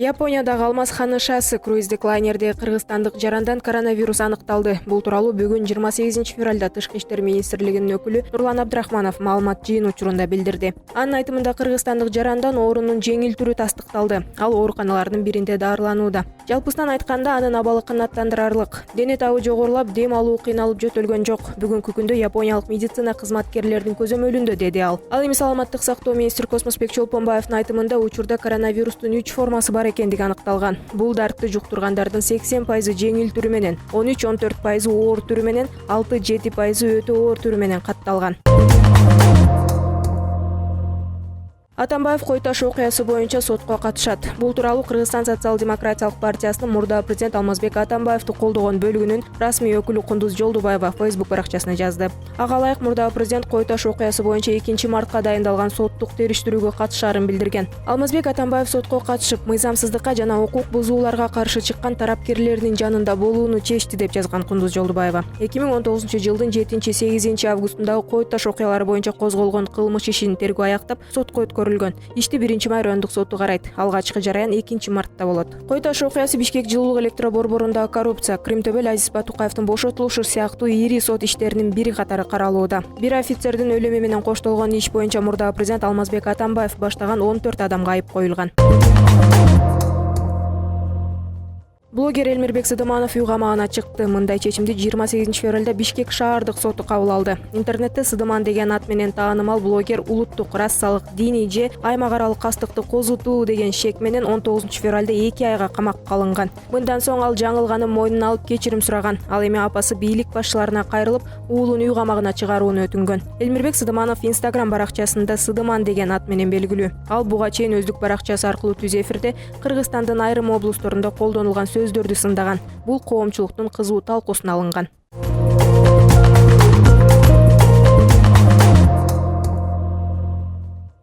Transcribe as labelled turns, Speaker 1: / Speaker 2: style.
Speaker 1: Япониядагы Алмаз Ханы шаасы круиздик лайнерде кыргызстандык жарандан коронавирус аныкталды. Бул тууралуу бүгүн 28 февралда Тышкы иштер министрлигинин өкүлү Нурлан Абдрахманов маалымат жыйын учурунда билдирди. Анын айтымында кыргызстандык жарандан оорунун жеңил түрү тастыкталды. Ал ооруканалардын биринде дарыланууда. Жалпысынан айтканда анын абалы канааттандырарлык. Дене табы жогорулап, дем алуу кыйналып жөтөлгөн жок. Бүгүнкү күндө япониялык медицина кызматкерлеринин көзөмөлүндө, деди ал. Ал эми саламаттык сактоо министри Космосбек Чолпонбаевдин айтымында учурда коронавирустун 3 формасы бар экендиги аныкталган. Бул дартты жуктургандардын 80% жеңил түрү менен, 13-14% оор түрү менен, 6-7% өтө оор түрү менен катталган. Атамбаев Кой Таш окуясы боюнча сотко катышат. Бул тууралуу Кыргызстан социал-демократиялык партиясынын мурда президент Алмазбек Атамбаевди колдогон бөлүгүнүн расмий өкүлү Кундуз Жолдубаева Facebook баракчасына жазды. Ага ылайык мурда президент Кой Таш окуясы боюнча 2-мартка дайындалган соттук териштирүүгө катышаарын билдирген. Алмазбек Атамбаев сотко катышып, мыйзамсыздыкка жана укук бузууларга каршы чыккан тарапкерлердин жанында болууну чечти деп жазган Кундуз Жолдубаева. 2019-жылдын 7-8 августундагы Кой Таш окуялары боюнча козголгон кылмыш ишин тергөө аяктап, сотко өткөрүлгөн. Ишти 1-май райондук соту карайт. Алгачкы жараян 2-мартта болот. Кой Таш окуясы Бишкек жылуулук электроборборундагы коррупция, Крим-Төбөл Азиз Батукаевдин бошотулушу сыяктуу ири сот иштеринин бири катары каралууда. Бир офицердин өлүмү менен коштолгон иш боюнча мурдагы президент Алмазбек Атамбаев баштаган 14 адамга айып коюлган. Блогер Элмирбек Сыдыманов үй камагына чыкты. Мындай чечимди 28 февралда Бишкек шаардык соту кабыл алды. Интернетте Сыдыман деген ат менен таанымал блогер улуттук, расалык, диний же аймак аралык кастыкты козутуу деген шек менен 19 февралда 2 айга камакка алынган. Мындан соң ал жаңылганын мойнуна алып кечирим сураган. Ал эми апасы бийлик башчыларына кайрылып, уулун үй камагына чыгарууну өтүнгөн. Элмирбек Сыдыманов Instagram баракчасында Сыдыман деген ат менен белгилүү. Ал буга чейин өздүк баракчасы аркылуу түз эфирде Кыргызстандын айрым облусторунда колдонулган сөздөрдү сындаган. Бул коомчулуктун кызуу талкуусуна алынган.